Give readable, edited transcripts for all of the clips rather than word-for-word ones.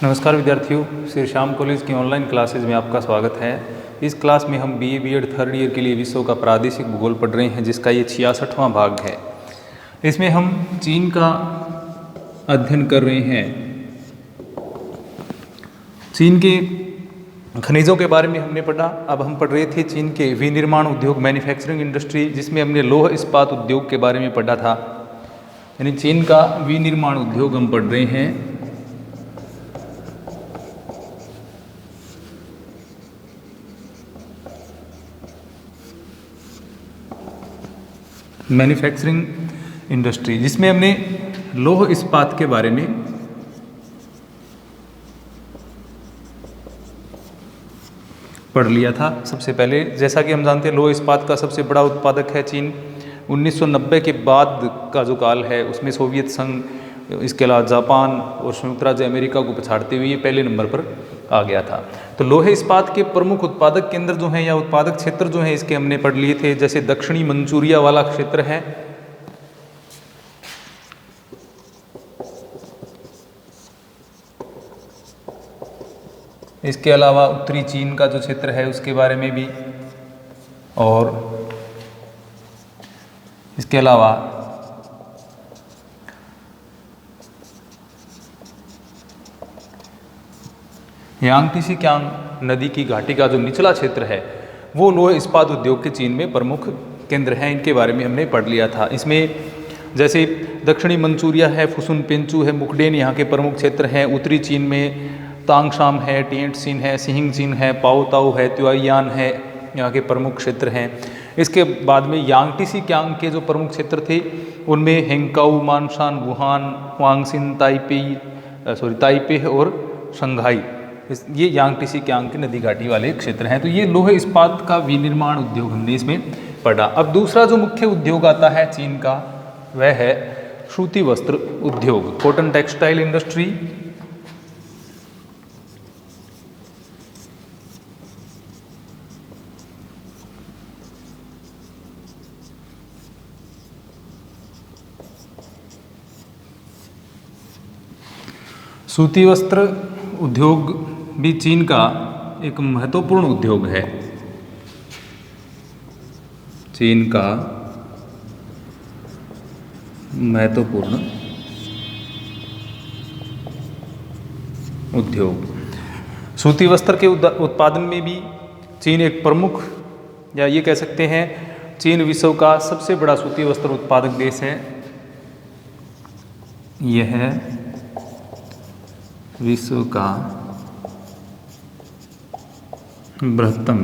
नमस्कार विद्यार्थियों, श्री श्याम कॉलेज की ऑनलाइन क्लासेज में आपका स्वागत है। इस क्लास में हम बीए बीएड थर्ड ईयर के लिए विश्व का प्रादेशिक भूगोल पढ़ रहे हैं, जिसका ये 66वां भाग है। इसमें हम चीन का अध्ययन कर रहे हैं। चीन के खनिजों के बारे में हमने पढ़ा। अब हम पढ़ रहे थे चीन के विनिर्माण उद्योग, मैन्युफैक्चरिंग इंडस्ट्री, जिसमें हमने लौह इस्पात उद्योग के बारे में पढ़ा था। यानी चीन का विनिर्माण उद्योग हम पढ़ रहे हैं। मैन्युफैक्चरिंग इंडस्ट्री, जिसमें हमने लौह इस्पात के बारे में पढ़ लिया था। सबसे पहले जैसा कि हम जानते हैं, लौह इस्पात का सबसे बड़ा उत्पादक है चीन। 1990 के बाद का जो काल है उसमें सोवियत संघ, इसके अलावा जापान और संयुक्त राज्य अमेरिका को पछाड़ते हुए ये पहले नंबर पर आ गया था। तो लोहे इस्पात के प्रमुख उत्पादक केंद्र जो हैं या उत्पादक क्षेत्र जो हैं, इसके हमने पढ़ लिए थे। जैसे दक्षिणी मंचूरिया वाला क्षेत्र है, इसके अलावा उत्तरी चीन का जो क्षेत्र है उसके बारे में भी, और इसके अलावा यांगटीसी कियांग नदी की घाटी का जो निचला क्षेत्र है वो लोह इस्पात उद्योग के चीन में प्रमुख केंद्र हैं। इनके बारे में हमने पढ़ लिया था। इसमें जैसे दक्षिणी मंचूरिया है, फुसुन पेंचू है, मुकडेन यहाँ के प्रमुख क्षेत्र हैं। उत्तरी चीन में तांगशाम है, टिएटसिन है, सिहिंगजिन है, पाओताओ है, त्युआइयान है, यहाँ के प्रमुख क्षेत्र हैं। इसके बाद में यांगटीसी कियांग के जो प्रमुख क्षेत्र थे उनमें हेंगकाऊ, मानशान, वुहान, हुआंगसिन, ताइपे और शंघाई, ये यांगटीसी कियांग की नदी घाटी वाले क्षेत्र हैं। तो ये लोह इस्पात का विनिर्माण उद्योग हमने इसमें पढ़ा। अब दूसरा जो मुख्य उद्योग आता है चीन का, वह है सूती वस्त्र उद्योग, कॉटन टेक्सटाइल इंडस्ट्री। सूती वस्त्र उद्योग भी चीन का एक महत्वपूर्ण उद्योग है। चीन का महत्वपूर्ण उद्योग, सूती वस्त्र के उत्पादन में भी चीन एक प्रमुख, या ये कह सकते हैं चीन विश्व का सबसे बड़ा सूती वस्त्र उत्पादक देश है। यह है विश्व का बृहत्तम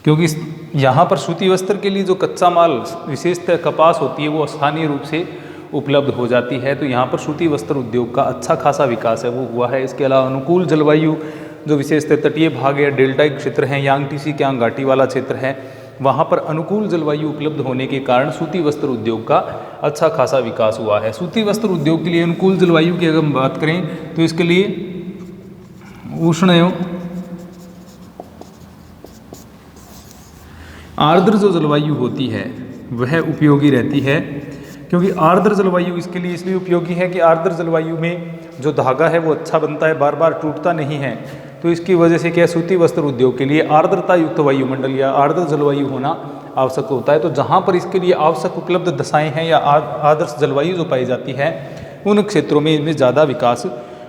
क्योंकि यहाँ पर सूती वस्त्र के लिए जो कच्चा माल, विशेषतः कपास होती है, वो स्थानीय रूप से उपलब्ध हो जाती है। तो यहाँ पर सूती वस्त्र उद्योग का अच्छा खासा विकास है वो हुआ है। इसके अलावा अनुकूल जलवायु, जो विशेषतः तटीय भाग या डेल्टाई क्षेत्र हैं, यांगटीसी कियांग घाटी वाला क्षेत्र है, वहाँ पर अनुकूल जलवायु उपलब्ध होने के कारण सूती वस्त्र उद्योग का अच्छा खासा विकास हुआ है। सूती वस्त्र उद्योग के लिए अनुकूल जलवायु की अगर हम बात करें तो इसके लिए उष्ण एवं आर्द्र जो जलवायु होती है वह उपयोगी रहती है। क्योंकि आर्द्र जलवायु इसके लिए इसलिए उपयोगी है कि आर्द्र जलवायु में जो धागा है वो अच्छा बनता है, बार बार टूटता नहीं है। तो इसकी वजह से क्या, सूती वस्त्र उद्योग के लिए आर्द्रता युक्त वायुमंडल या आर्द्र जलवायु होना आवश्यक होता है। तो जहाँ पर इसके लिए आवश्यक उपलब्ध दशाएं हैं या आदर्श जलवायु जो पाई जाती है, उन क्षेत्रों में इनमें ज़्यादा विकास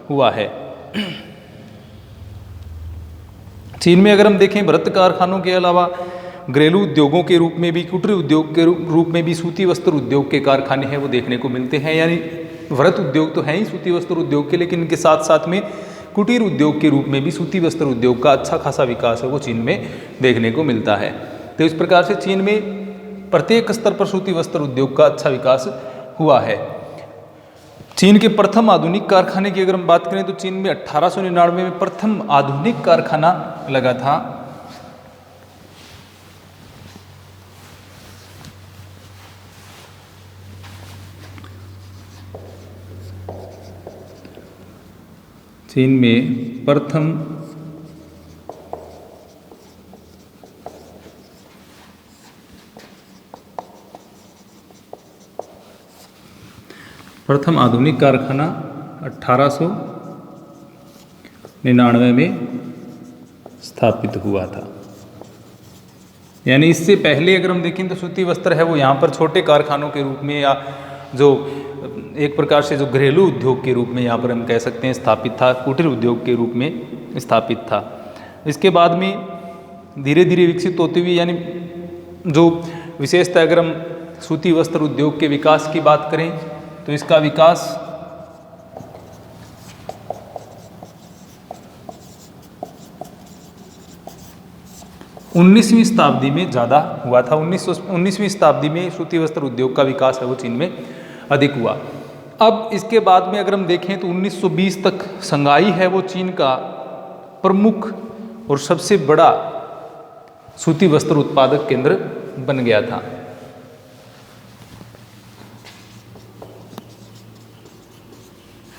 हुआ है। चीन में अगर हम देखें, भरत कारखानों के अलावा घरेलू उद्योगों के रूप में भी, कुटीर उद्योग के रूप में भी सूती वस्त्र उद्योग के कारखाने हैं वो देखने को मिलते हैं। यानी भरत उद्योग तो है ही सूती वस्त्र उद्योग के, लेकिन इनके साथ साथ में कुटीर उद्योग के रूप में भी सूती वस्त्र उद्योग का अच्छा खासा विकास है वो चीन में देखने को मिलता है। तो इस प्रकार से चीन में प्रत्येक स्तर पर सूती वस्त्र उद्योग का अच्छा विकास हुआ है। चीन के प्रथम आधुनिक कारखाने की अगर हम बात करें तो चीन में 1899 में प्रथम आधुनिक कारखाना लगा था। चीन में प्रथम प्रथम आधुनिक कारखाना 1899 में स्थापित हुआ था। यानी इससे पहले अगर हम देखें तो सूती वस्त्र है वो यहाँ पर छोटे कारखानों के रूप में या जो एक प्रकार से जो घरेलू उद्योग के रूप में यहाँ पर हम कह सकते हैं स्थापित था, कुटीर उद्योग के रूप में स्थापित था। इसके बाद में धीरे धीरे विकसित होते हुए, यानी जो विशेषतः अगर हम सूती वस्त्र उद्योग के विकास की बात करें तो इसका विकास 19वीं शताब्दी में ज़्यादा हुआ था। 19वीं शताब्दी में सूती वस्त्र उद्योग का विकास है वो चीन में अधिक हुआ। अब इसके बाद में अगर हम देखें तो 1920 तक संघाई है वो चीन का प्रमुख और सबसे बड़ा सूती वस्त्र उत्पादक केंद्र बन गया था।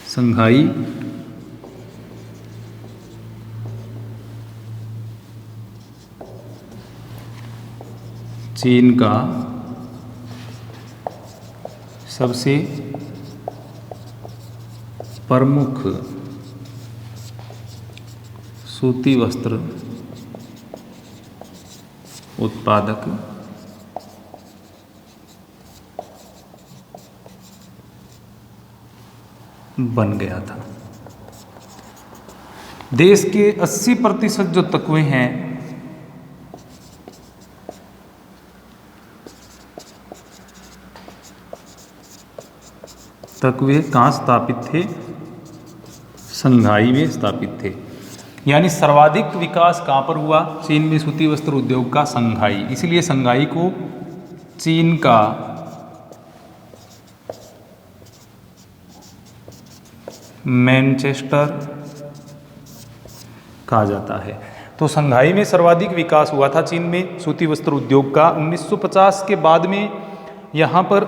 संघाई चीन का सबसे प्रमुख सूती वस्त्र उत्पादक बन गया था। देश के 80% जो तकवे हैं तकवे कहाँ स्थापित थे? संघाई में स्थापित थे। यानी सर्वाधिक विकास कहाँ पर हुआ चीन में सूती वस्त्र उद्योग का? संघाई। इसलिए संघाई को चीन का मैनचेस्टर कहा जाता है। तो संघाई में सर्वाधिक विकास हुआ था चीन में सूती वस्त्र उद्योग का। 1950 के बाद में यहाँ पर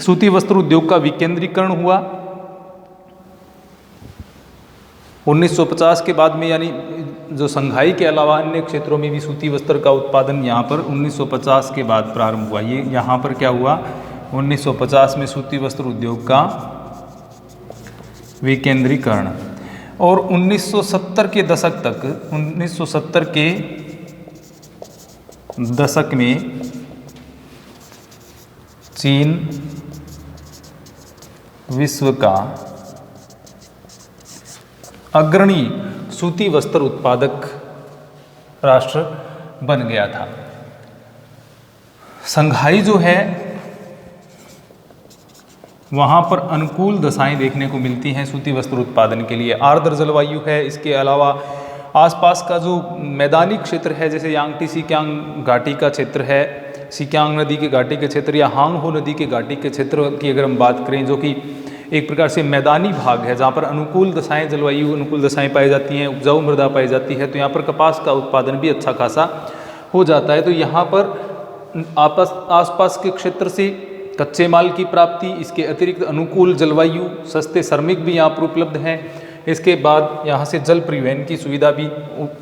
सूती वस्त्र उद्योग का विकेंद्रीकरण हुआ। 1950 के बाद में, यानी जो संघाई के अलावा अन्य क्षेत्रों में भी सूती वस्त्र का उत्पादन यहाँ पर 1950 के बाद प्रारंभ हुआ। ये यहाँ पर क्या हुआ? 1950 में सूती वस्त्र उद्योग का विकेंद्रीकरण। और 1970 के दशक तक, 1970 के दशक में चीन विश्व का अग्रणी सूती वस्त्र उत्पादक राष्ट्र बन गया था। संघाई जो है वहाँ पर अनुकूल दशाएं देखने को मिलती हैं सूती वस्त्र उत्पादन के लिए। आर्द्र जलवायु है, इसके अलावा आसपास का जो मैदानी क्षेत्र है, जैसे यांगटी सिक्यांग घाटी का क्षेत्र है, सिक्यांग नदी के घाटी के क्षेत्र या हांगहो नदी के घाटी के क्षेत्र की अगर हम बात करें, जो कि एक प्रकार से मैदानी भाग है जहाँ पर अनुकूल दशाएं, जलवायु अनुकूल दशाएं पाई जाती हैं, उपजाऊ मृदा पाई जाती है, तो यहाँ पर कपास का उत्पादन भी अच्छा खासा हो जाता है। तो यहाँ पर आसपास के क्षेत्र से कच्चे माल की प्राप्ति, इसके अतिरिक्त अनुकूल जलवायु, सस्ते श्रमिक भी यहाँ पर उपलब्ध हैं। इसके बाद यहाँ से जल परिवहन की सुविधा भी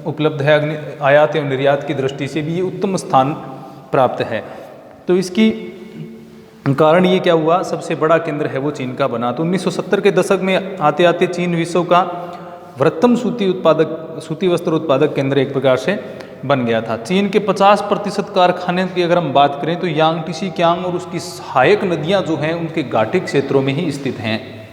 उपलब्ध है। आयात एवं निर्यात की दृष्टि से भी ये उत्तम स्थान प्राप्त है। तो इसकी कारण ये क्या हुआ, सबसे बड़ा केंद्र है वो चीन का बना। तो 1970 के दशक में आते आते चीन विश्व का वृहत्तम सूती वस्त्र उत्पादक केंद्र एक प्रकार से बन गया था। चीन के 50% कारखाने की अगर हम बात करें तो यांगटी सिक्यांग और उसकी सहायक नदियां जो हैं उनके घाटी क्षेत्रों में ही स्थित हैं।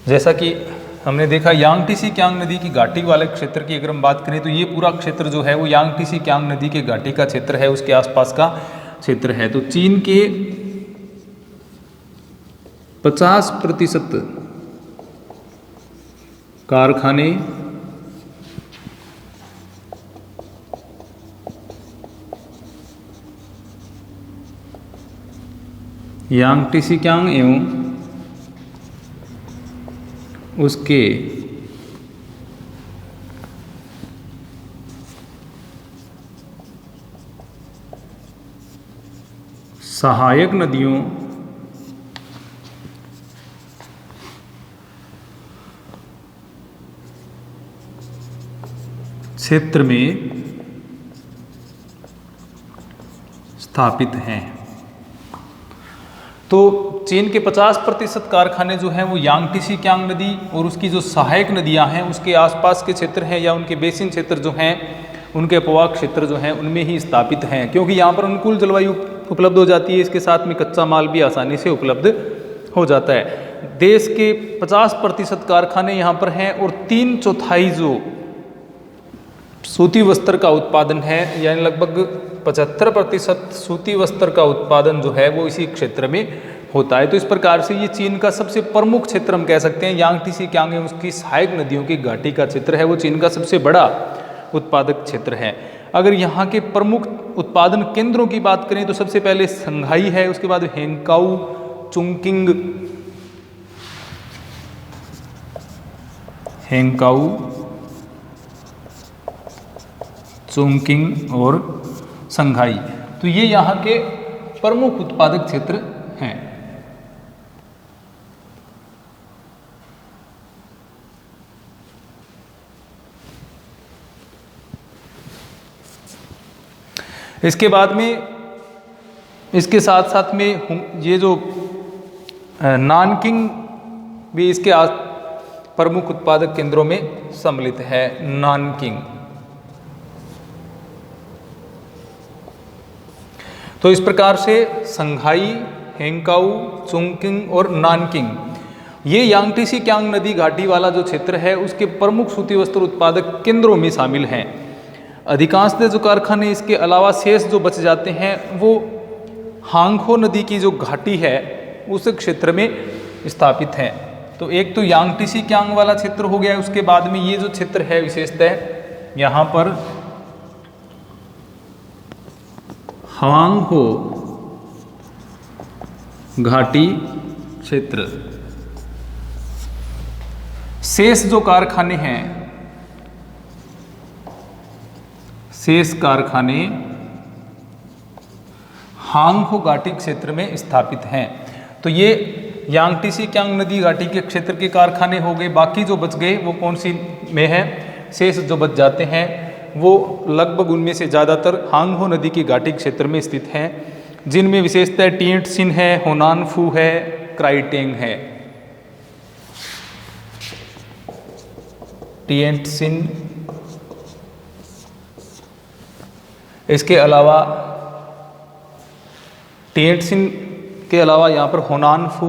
जैसा कि हमने देखा, यांगटी सिक्यांग नदी की घाटी वाले क्षेत्र की अगर हम बात करें तो ये पूरा क्षेत्र जो है वो यांगटी सिक्यांग नदी के घाटी का क्षेत्र है, उसके आसपास का क्षेत्र है। तो चीन के 50% कारखाने यांगटी सिक्यांग एवं उसके सहायक नदियों क्षेत्र में स्थापित हैं। तो चीन के 50% कारखाने जो हैं वो यांगटीसी कियांग नदी और उसकी जो सहायक नदियां हैं उसके आसपास के क्षेत्र हैं या उनके बेसिन क्षेत्र जो हैं, उनके अपवाह क्षेत्र जो हैं उनमें ही स्थापित हैं, क्योंकि यहाँ पर अनुकूल जलवायु उपलब्ध हो जाती है। इसके साथ में कच्चा माल भी आसानी से उपलब्ध हो जाता है। देश के 50% कारखाने यहाँ पर हैं और 3/4 जो सूती वस्त्र का उत्पादन है, यानी लगभग 75% सूती वस्त्र का उत्पादन जो है वो इसी क्षेत्र में होता है। तो इस प्रकार से ये चीन का सबसे प्रमुख क्षेत्र हम कह सकते हैं। यांगटीसी कियांग उसकी सहायक नदियों की घाटी का क्षेत्र है, वो चीन का सबसे बड़ा उत्पादक क्षेत्र है। अगर यहाँ के प्रमुख उत्पादन केंद्रों की बात करें तो सबसे पहले संघाई है, उसके बाद हेंगकाऊ, चुंकिंग और संघाई। तो ये यहाँ के प्रमुख उत्पादक क्षेत्र हैं। इसके बाद में इसके साथ साथ में ये जो नानकिंग भी इसके प्रमुख उत्पादक केंद्रों में सम्मिलित है। नानकिंग, तो इस प्रकार से संघाई, हेंगकाऊ, चुंकिंग और नानकिंग ये यांगटीसी कियांग नदी घाटी वाला जो क्षेत्र है उसके प्रमुख सूती वस्त्र उत्पादक केंद्रों में शामिल हैं। अधिकांश जो कारखाने इसके अलावा शेष जो बच जाते हैं वो हांगहो नदी की जो घाटी है उस क्षेत्र में स्थापित हैं। तो एक तो यांगटीसी कियांग वाला क्षेत्र हो गया, उसके बाद में ये जो क्षेत्र है विशेषतः यहाँ पर हांगहो घाटी क्षेत्र। शेष जो कारखाने हैं, शेष कारखाने हांगहो घाटी क्षेत्र में स्थापित हैं। तो ये यांगटीसी कियांग नदी घाटी के क्षेत्र के कारखाने हो गए। बाकी जो बच गए वो कौन सी में है? शेष जो बच जाते हैं वो लगभग उनमें से ज़्यादातर हांगहो नदी की घाटी क्षेत्र में स्थित हैं, जिनमें विशेषतः टिएंटसिन है, होनानफू है, क्राइटेंग है। टिएंटसिन, इसके अलावा टिएंटसिन के अलावा यहाँ पर होनानफू,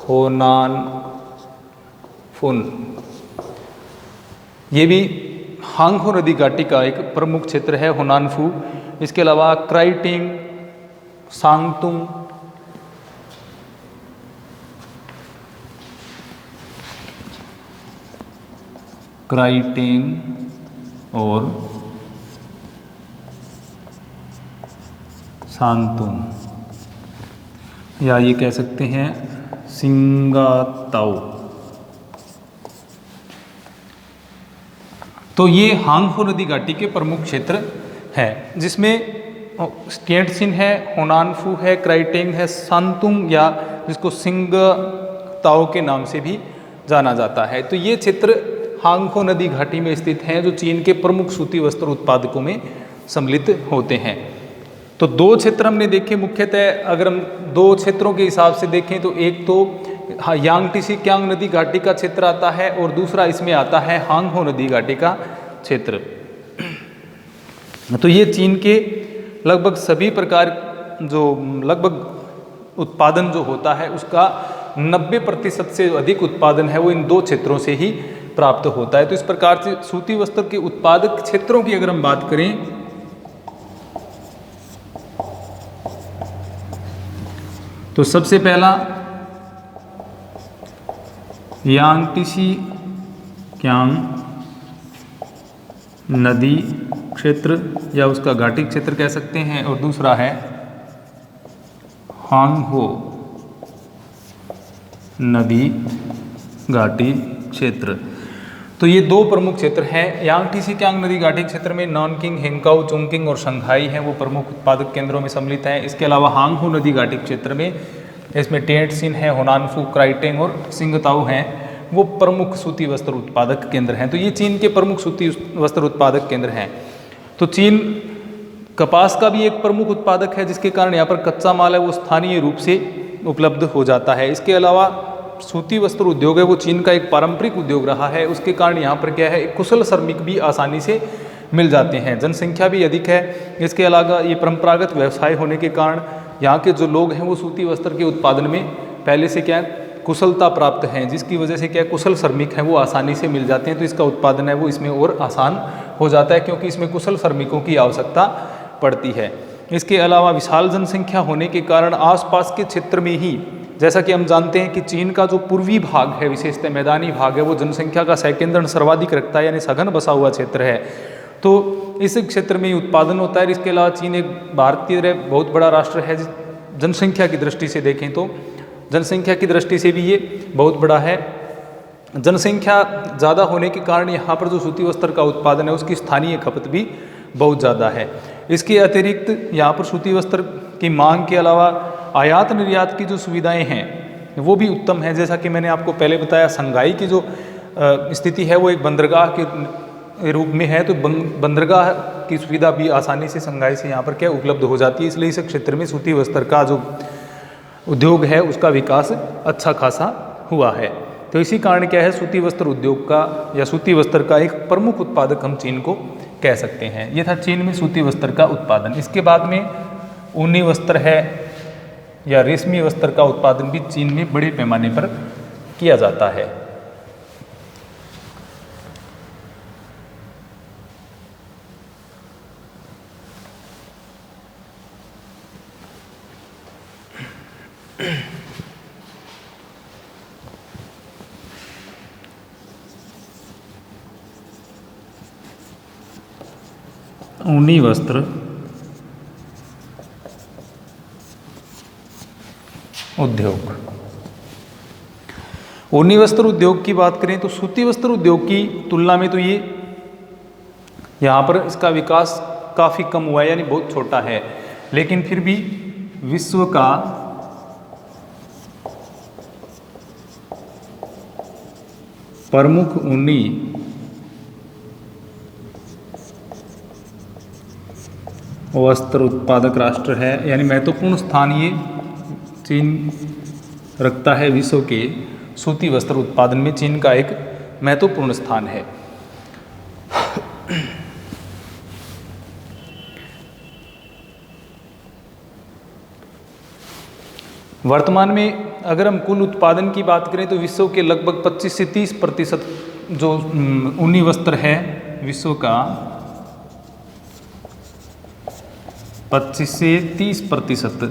होनानफुन, ये भी हांगहो नदी घाटी का एक प्रमुख क्षेत्र है, होनानफू। इसके अलावा क्राइटिंग, सांगतुंग, क्राइटिंग और सांगतुंग, या ये कह सकते हैं सिंगाताओ। तो ये हांगहो नदी घाटी के प्रमुख क्षेत्र है, जिसमें टिएंटसिन है, होनानफू है, क्राइटेंग है, सांगतुंग या जिसको सिंगाताओ के नाम से भी जाना जाता है। तो ये क्षेत्र हांगहो नदी घाटी में स्थित हैं, जो चीन के प्रमुख सूती वस्त्र उत्पादकों में सम्मिलित होते हैं। तो दो क्षेत्र हमने देखे मुख्यतः। अगर हम दो क्षेत्रों के हिसाब से देखें तो एक तो यांगटीसी कियांग नदी घाटी का क्षेत्र आता है और दूसरा इसमें आता है हांगहो नदी घाटी का क्षेत्र। तो ये चीन के लगभग सभी प्रकार जो लगभग उत्पादन जो होता है उसका 90% से अधिक उत्पादन है वो इन दो क्षेत्रों से ही प्राप्त होता है। तो इस प्रकार से सूती वस्त्र के उत्पादक क्षेत्रों की अगर हम बात करें तो सबसे पहला यांगटीसी कियांग नदी क्षेत्र या उसका घाटी क्षेत्र कह सकते हैं, और दूसरा है हांगहो नदी घाटी क्षेत्र। तो ये दो प्रमुख क्षेत्र हैं। यांगटीसी कियांग नदी घाटी क्षेत्र में नानकिंग, हेंगकाऊ, चुंकिंग और संघाई हैं, वो प्रमुख उत्पादक केंद्रों में सम्मिलित हैं। इसके अलावा हांगहो नदी घाटी क्षेत्र में इसमें टिएंटसिन है, होनानफू, क्राइटेंग और सिंगताओ हैं, वो प्रमुख सूती वस्त्र उत्पादक केंद्र हैं। तो ये चीन के प्रमुख सूती वस्त्र उत्पादक केंद्र हैं। तो चीन कपास का भी एक प्रमुख उत्पादक है, जिसके कारण यहाँ पर कच्चा माल है वो स्थानीय रूप से उपलब्ध हो जाता है। इसके अलावा सूती वस्त्र उद्योग है वो चीन का एक पारंपरिक उद्योग रहा है, उसके कारण यहाँ पर क्या है, कुशल श्रमिक भी आसानी से मिल जाते हैं, जनसंख्या भी अधिक है। इसके अलावा ये परंपरागत व्यवसाय होने के कारण यहाँ के जो लोग हैं वो सूती वस्त्र के उत्पादन में पहले से क्या है, कुशलता प्राप्त हैं, जिसकी वजह से क्या कुशल श्रमिक हैं वो आसानी से मिल जाते हैं। तो इसका उत्पादन है वो इसमें और आसान हो जाता है, क्योंकि इसमें कुशल श्रमिकों की आवश्यकता पड़ती है। इसके अलावा विशाल जनसंख्या होने के कारण आसपास के क्षेत्र में ही, जैसा कि हम जानते हैं कि चीन का जो पूर्वी भाग है, विशेषतः मैदानी भाग है, वो जनसंख्या का सैकेंद्रण सर्वाधिक रखता है, यानी सघन बसा हुआ क्षेत्र है। तो इस क्षेत्र में ही उत्पादन होता है। इसके अलावा चीन एक भारतीय बहुत बड़ा राष्ट्र है, जनसंख्या की दृष्टि से देखें तो जनसंख्या की दृष्टि से भी ये बहुत बड़ा है। जनसंख्या ज़्यादा होने के कारण यहाँ पर जो सूती वस्त्र का उत्पादन है उसकी स्थानीय खपत भी बहुत ज़्यादा है। इसके अतिरिक्त यहाँ पर सूती वस्त्र की मांग के अलावा आयात निर्यात की जो सुविधाएं हैं वो भी उत्तम है। जैसा कि मैंने आपको पहले बताया, संघाई की जो स्थिति है वो एक बंदरगाह के रूप में है, तो बंदरगाह की सुविधा भी आसानी से संघाई से यहाँ पर क्या उपलब्ध हो जाती है। इसलिए इस क्षेत्र में सूती वस्त्र का जो उद्योग है उसका विकास अच्छा खासा हुआ है। तो इसी कारण क्या है, सूती वस्त्र उद्योग का या सूती वस्त्र का एक प्रमुख उत्पादक हम चीन को कह सकते हैं। ये था चीन में सूती वस्त्र का उत्पादन। इसके बाद में ऊनी वस्त्र है या रेशमी वस्त्र का उत्पादन भी चीन में बड़े पैमाने पर किया जाता है। ऊनी वस्त्र उद्योग। ऊनी वस्त्र उद्योग की बात करें तो सूती वस्त्र उद्योग की तुलना में तो ये यहाँ पर इसका विकास काफ़ी कम हुआ है, यानी बहुत छोटा है, लेकिन फिर भी विश्व का प्रमुख ऊनी वस्त्र उत्पादक राष्ट्र है, यानी महत्वपूर्ण स्थान ये चीन रखता है। विश्व के सूती वस्त्र उत्पादन में चीन का एक महत्वपूर्ण स्थान है। वर्तमान में अगर हम कुल उत्पादन की बात करें तो विश्व के लगभग 25 से 30% जो ऊनी वस्त्र है, विश्व का 25 से 30%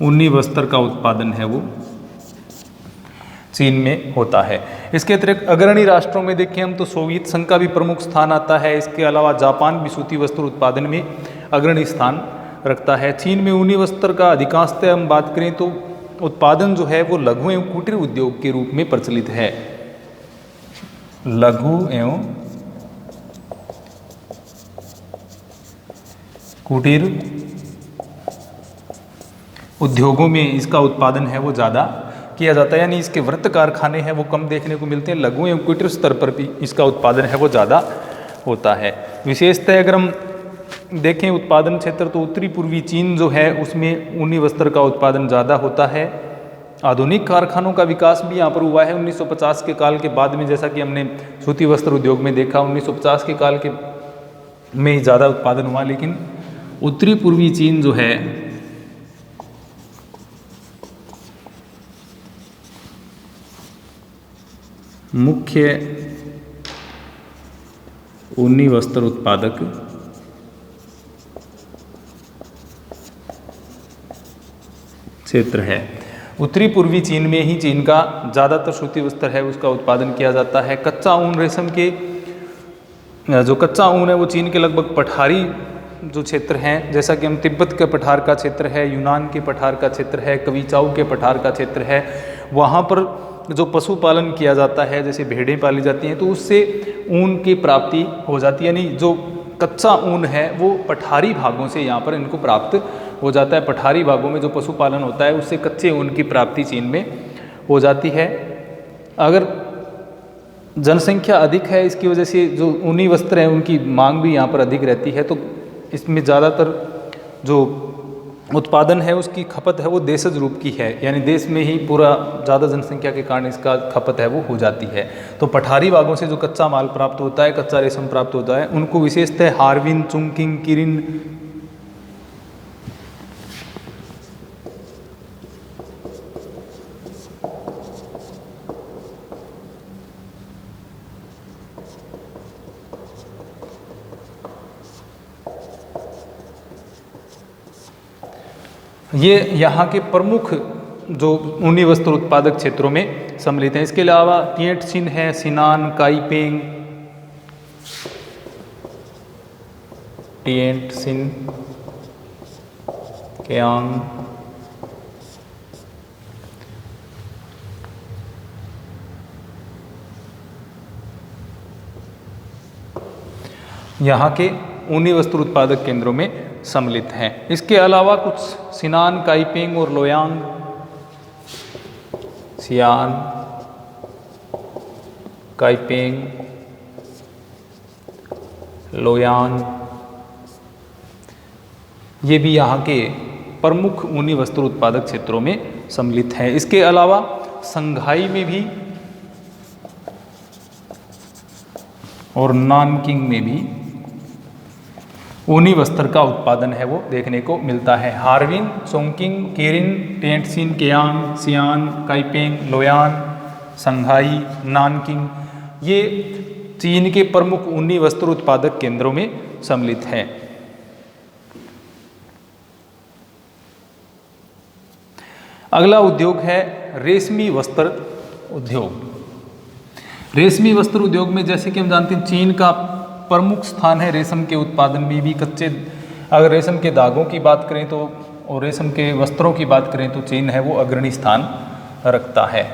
ऊनी वस्त्र का उत्पादन है वो चीन में होता है। इसके अतिरिक्त अग्रणी राष्ट्रों में देखें हम तो सोवियत संघ का भी प्रमुख स्थान आता है। इसके अलावा जापान भी सूती वस्त्र उत्पादन में अग्रणी स्थान रखता है। चीन में ऊनी वस्त्र का अधिकांशतः हम बात करें तो उत्पादन जो है वो लघु एवं कुटीर उद्योग के रूप में प्रचलित है। लघु एवं कुटीर उद्योगों में इसका उत्पादन है वो ज़्यादा किया जाता है, यानी इसके वृत्त कारखाने हैं वो कम देखने को मिलते हैं। लघु एवं कुटीर स्तर पर भी इसका उत्पादन है वो ज़्यादा होता है। विशेषतः अगर हम देखें उत्पादन क्षेत्र तो उत्तरी पूर्वी चीन जो है उसमें ऊनी वस्त्र का उत्पादन ज़्यादा होता है। आधुनिक कारखानों का विकास भी यहाँ पर हुआ है 1950 के काल के बाद में, जैसा कि हमने सूती वस्त्र उद्योग में देखा 1950 के काल के में ज़्यादा उत्पादन हुआ। लेकिन उत्तरी पूर्वी चीन जो है मुख्य ऊनी वस्त्र उत्पादक क्षेत्र है। उत्तरी पूर्वी चीन में ही चीन का ज़्यादातर सूती वस्त्र है उसका उत्पादन किया जाता है। कच्चा ऊन रेशम के जो कच्चा ऊन है वो चीन के लगभग पठारी जो क्षेत्र हैं, जैसा कि हम तिब्बत के पठार का क्षेत्र है, यूनान के पठार का क्षेत्र है, कविचाऊ के पठार का क्षेत्र है, वहाँ पर जो पशुपालन किया जाता है, जैसे भेड़ें पाली जाती हैं, तो उससे ऊन की प्राप्ति हो जाती है। यानी जो कच्चा ऊन है वो पठारी भागों से यहाँ पर इनको प्राप्त हो जाता है। पठारी भागों में जो पशुपालन होता है उससे कच्चे ऊन की प्राप्ति चीन में हो जाती है। अगर जनसंख्या अधिक है इसकी वजह से जो ऊनी वस्त्र हैं उनकी मांग भी यहाँ पर अधिक रहती है, तो इसमें ज़्यादातर जो उत्पादन है उसकी खपत है वो देशज रूप की है, यानी देश में ही पूरा ज़्यादा जनसंख्या के कारण इसका खपत है वो हो जाती है। तो पठारी बागों से जो कच्चा माल प्राप्त होता है, कच्चा रेशम प्राप्त होता है, उनको विशेषतः हार्विन, चुंकिंग, किरिन, ये यहाँ के प्रमुख जो ऊनी वस्त्र उत्पादक क्षेत्रों में सम्मिलित हैं। इसके अलावा तिएटसिन है, सिनान, काइपेंग, तिएटसिन, केयांग, यहाँ के ऊनी वस्त्र उत्पादक केंद्रों में सम्मिलित हैं। इसके अलावा कुछ सिनान, काइपेंग और लोयांग, सियान, काइपेंग, लोयांग, ये भी यहाँ के प्रमुख ऊनी वस्त्र उत्पादक क्षेत्रों में सम्मिलित हैं। इसके अलावा संघाई में भी और नानकिंग में भी ऊनी वस्त्र का उत्पादन है वो देखने को मिलता है। हार्विन, चोंकिंग, किरिन, तिएटसिन, केयांग, सियान, काइपेंग, लोयान, संघाई, नानकिंग, ये चीन के प्रमुख ऊनी वस्त्र उत्पादक केंद्रों में सम्मिलित हैं। अगला उद्योग है रेशमी वस्त्र उद्योग। रेशमी वस्त्र उद्योग में जैसे कि हम जानते हैं चीन का प्रमुख स्थान है रेशम के उत्पादन में भी। अगर रेशम के धागों की बात करें तो और रेशम के वस्त्रों की बात करें तो चीन है वो अग्रणी स्थान रखता है।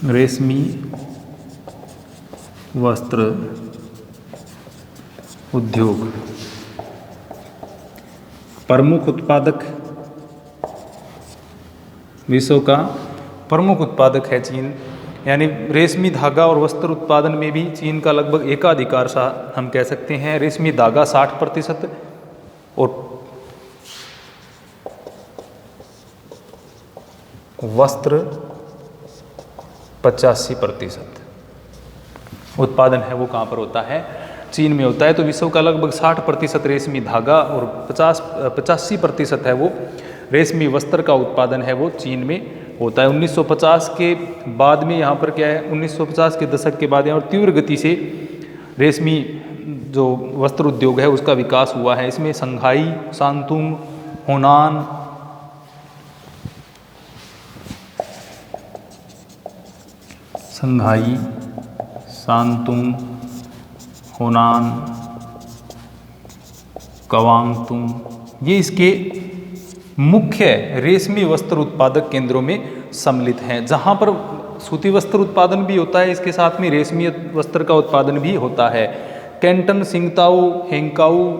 रेशमी वस्त्र उद्योग प्रमुख उत्पादक, विश्व का प्रमुख उत्पादक है चीन, यानी रेशमी धागा और वस्त्र उत्पादन में भी चीन का लगभग एकाधिकार सा हम कह सकते हैं। रेशमी धागा 60% और वस्त्र 85% उत्पादन है वो कहाँ पर होता है? चीन में होता है। तो विश्व का लगभग 60% रेशमी धागा और 85% है वो रेशमी वस्त्र का उत्पादन है वो चीन में होता है। 1950 के बाद में यहाँ पर क्या है, 1950 के दशक के बाद यहाँ पर तीव्र गति से रेशमी जो वस्त्र उद्योग है उसका विकास हुआ है। इसमें संघाई, शांतुंग, होनान, संघाई, शांतुंग, होनान, कवांगतुंग, ये इसके मुख्य रेशमी वस्त्र उत्पादक केंद्रों में सम्मिलित हैं, जहाँ पर सूती वस्त्र उत्पादन भी होता है, इसके साथ में रेशमी वस्त्र का उत्पादन भी होता है। कैंटन, सिंगताओ, हेंगकाओ,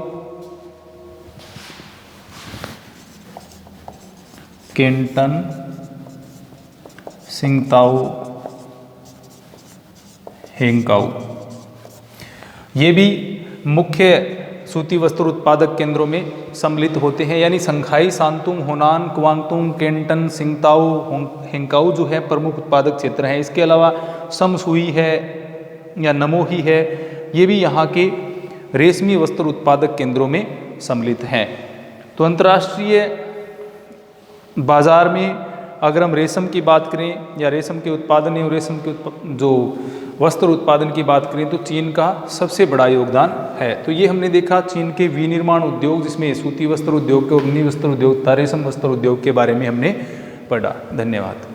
कैंटन, सिंगताओ, हेंगकाओ, ये भी मुख्य सूती वस्त्र उत्पादक केंद्रों में सम्मिलित होते हैं। यानी संघाई, शांतुंग, होनान, क्वांगतुंग, कैंटन, सिंगताओ, हेंगकाओ जो है प्रमुख उत्पादक क्षेत्र हैं। इसके अलावा समसुई है या नमोही है, ये भी यहाँ के रेशमी वस्त्र उत्पादक केंद्रों में सम्मिलित हैं। तो अंतर्राष्ट्रीय बाजार में अगर हम रेशम की बात करें या रेशम के उत्पादन और रेशम के जो वस्त्र उत्पादन की बात करें तो चीन का सबसे बड़ा योगदान है। तो ये हमने देखा चीन के विनिर्माण उद्योग, जिसमें सूती वस्त्र उद्योग के, ऊनी वस्त्र उद्योग, रेशम वस्त्र उद्योग के बारे में हमने पढ़ा। धन्यवाद।